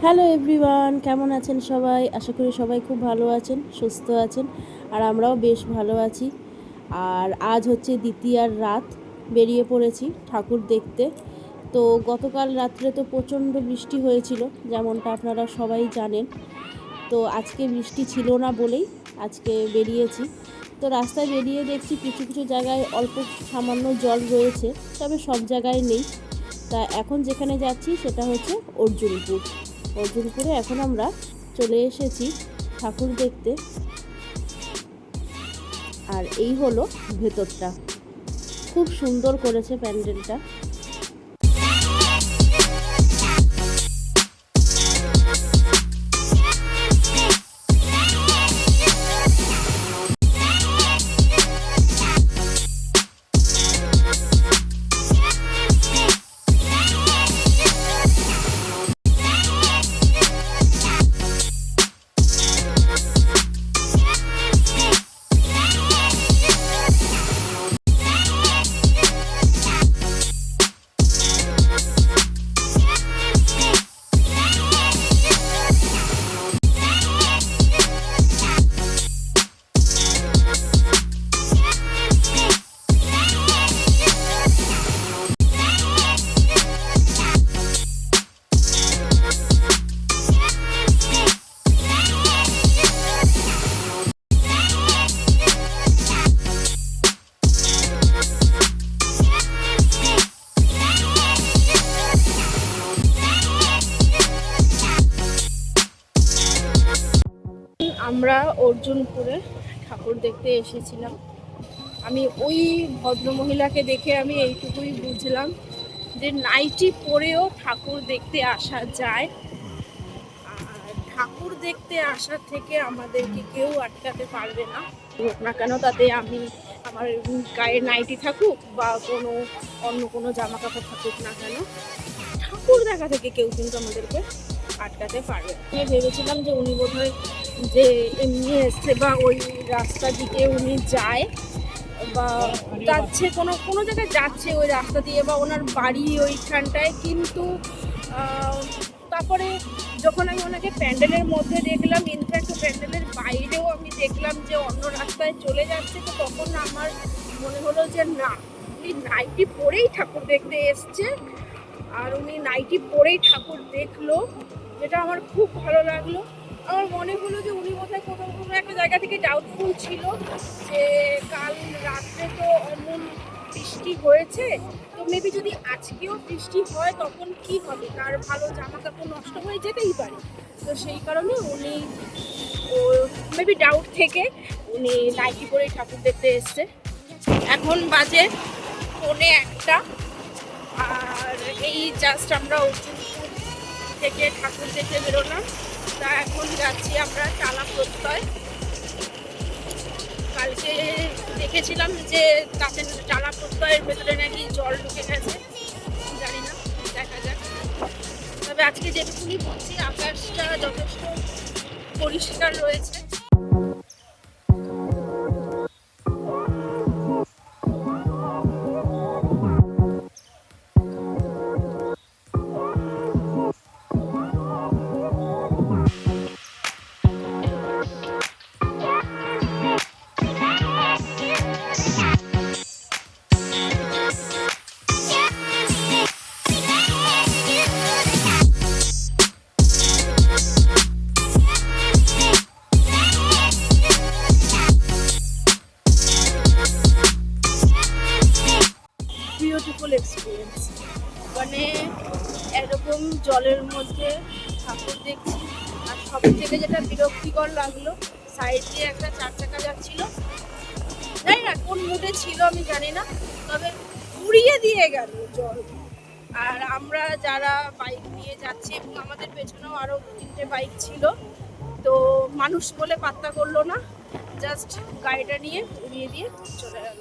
Hello everyone, কেমন আছেন সবাই? আশা করি সবাই খুব ভালো আছেন, সুস্থ আছেন। আর আমরাও বেশ ভালো আছি। আর আজ হচ্ছে দ্বিতীয়ার রাত, বেরিয়ে পড়েছি ঠাকুর দেখতে। তো গতকাল রাত্রে তো প্রচণ্ড বৃষ্টি হয়েছিল, যেমনটা আপনারা সবাই জানেন। তো আজকে বৃষ্টি ছিল না বলেই আজকে বেরিয়েছি। তো রাস্তায় বেরিয়ে দেখছি কিছু কিছু জায়গায় অল্প সামান্য জল রয়েছে, তবে সব জায়গায় নেই। তা এখন যেখানে যাচ্ছি সেটা হচ্ছে অর্জুনপুরে এখন আমরা চলে এসেছি ঠাকুর দেখতে। আর এই হলো ভেতরটা, খুব সুন্দর করেছে প্যান্ডেলটা। আমরা অর্জুনপুরে ঠাকুর দেখতে এসেছিলাম। আমি ওই ভদ্রমহিলাকে দেখে আমি এইটুকুই বুঝলাম যে নাইটি পরেও ঠাকুর দেখতে আসা যায়। আর ঠাকুর দেখতে আসার থেকে আমাদেরকে কেউ আটকাতে পারবে না, হোক না কেন তাতে আমি আমার গায়ে নাইটি থাকুক বা অন্য কোনো জামা কাপড় থাকুক না কেন, ঠাকুর দেখা থেকে কেউ কিন্তু আমাদেরকে আটকাতে পারবে। আমি ভেবেছিলাম যে উনি বোধহয় যে এমনি এসছে বা ওই রাস্তা দিকে উনি যায় বা যাচ্ছে, কোনো জায়গায় যাচ্ছে ওই রাস্তা দিয়ে বা ওনার বাড়ি ওইখানটায়, কিন্তু তারপরে যখন আমি ওনাকে প্যান্ডেলের মধ্যে দেখলাম, ইনফ্যাক্ট প্যান্ডেলের বাইরেও আমি দেখলাম যে অন্য রাস্তায় চলে যাচ্ছে, তো তখন আমার মনে হলো যে না, উনি নাইটি পরেই ঠাকুর দেখতে এসছে আর উনি নাইটি পরেই ঠাকুর দেখলো, যেটা আমার খুব ভালো লাগলো। আমার মনে হলো যে উনি বোধহয় কোনো একটা জায়গা থেকে ডাউটফুল ছিল যে কাল রাত্রে তো এমন বৃষ্টি হয়েছে, তো মেবি যদি আজকেও বৃষ্টি হয় তখন কি হবে, তার ভালো জামা কাপড় নষ্ট হয়ে যেতেই পারে। তো সেই কারণে উনি মেবি ডাউট থেকে উনি নাইটি পরেই ঠাকুর দেখতে এসছে। এখন বাজে 1:45, আর এই জাস্ট আমরা অর্জুনপুর থেকে ঠাকুর দেখে বেরোলাম। তা এখন যাচ্ছি আমরা টালা প্রত্যয়। কালকে দেখেছিলাম যে তাতে টালা প্রত্যয়ের ভেতরে নাকি জল ঢুকে গেছে, জানি না, দেখা যাক। তবে আজকে যেটুকুনি বুঝছি আকাশটা যথেষ্ট পরিষ্কার রয়েছে। বিউটিফুল এক্সপিরিয়েন্স, মানে এরকম জলের মধ্যে ঠাকুর দেখছি। আর সব থেকে যেটা বিরক্তিকর লাগলো, সাইড দিয়ে একটা 4 চাকা যাচ্ছিল, জানি না কোন মুডে ছিল আমি জানি না, তবে উড়িয়ে দিয়ে গেল জল। আর আমরা যারা বাইক নিয়ে যাচ্ছি এবং আমাদের পেছনেও আরো 3টে বাইক ছিল, তো মানুষ বলে পাত্তা করলো না, জাস্ট গাড়িটা নিয়ে উড়িয়ে দিয়ে চলে গেল।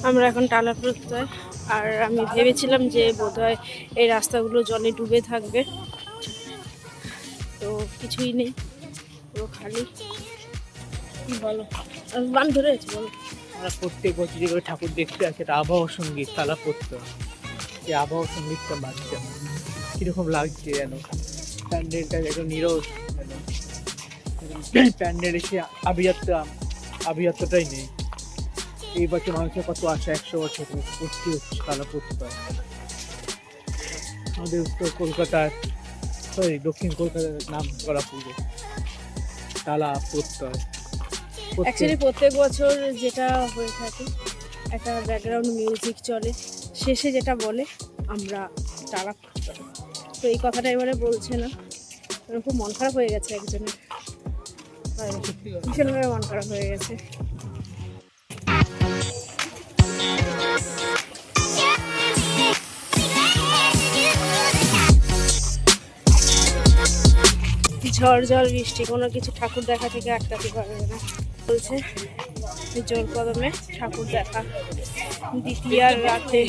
আমরা এখন টালা প্রত্যয়, আর আমি ভেবেছিলাম যে বোধহয় এই রাস্তাগুলো জলে ডুবে থাকবে, তো কিছুই নেই, পুরো খালি। বলো, বান ধরে আছে বলো। আমরা প্রত্যেক বছরই করে ঠাকুর দেখতে আসি, এটা আবহাওয়ার সঙ্গীত টালা প্রত্যয়। এই আবহাওয়া সঙ্গীতটা বাজছে, কিরকম লাগছে যেন, প্যান্ডেলটা একদম নীরব যেন, প্যান্ডেল এসে আভিজাত্যটাই নেই। এই বছর মানুষের কত আশা, 100 বছর পড়তে হচ্ছে, তালা পড়তে হয়। আমাদের উত্তর কলকাতার, সরি দক্ষিণ কলকাতার নাম করা পুজো, তালা পড়তে হয়। অ্যাকচুয়ালি প্রত্যেক বছর যেটা হয়ে থাকে, একটা ব্যাকগ্রাউন্ড মিউজিক চলে, শেষে যেটা বলে আমরা তারা করতে হবে। তো এই কথাটা এবারে বলছে না, আমার খুব মন খারাপ হয়ে গেছে একজনের, ভীষণভাবে মন খারাপ হয়ে গেছে। ঝড় ঝড় বৃষ্টি, কোনো কিছু ঠাকুর দেখা থেকে আটকাতে পারবে না বলছে। জোর কদমে ঠাকুর দেখা দ্বিতীয়ার রাতে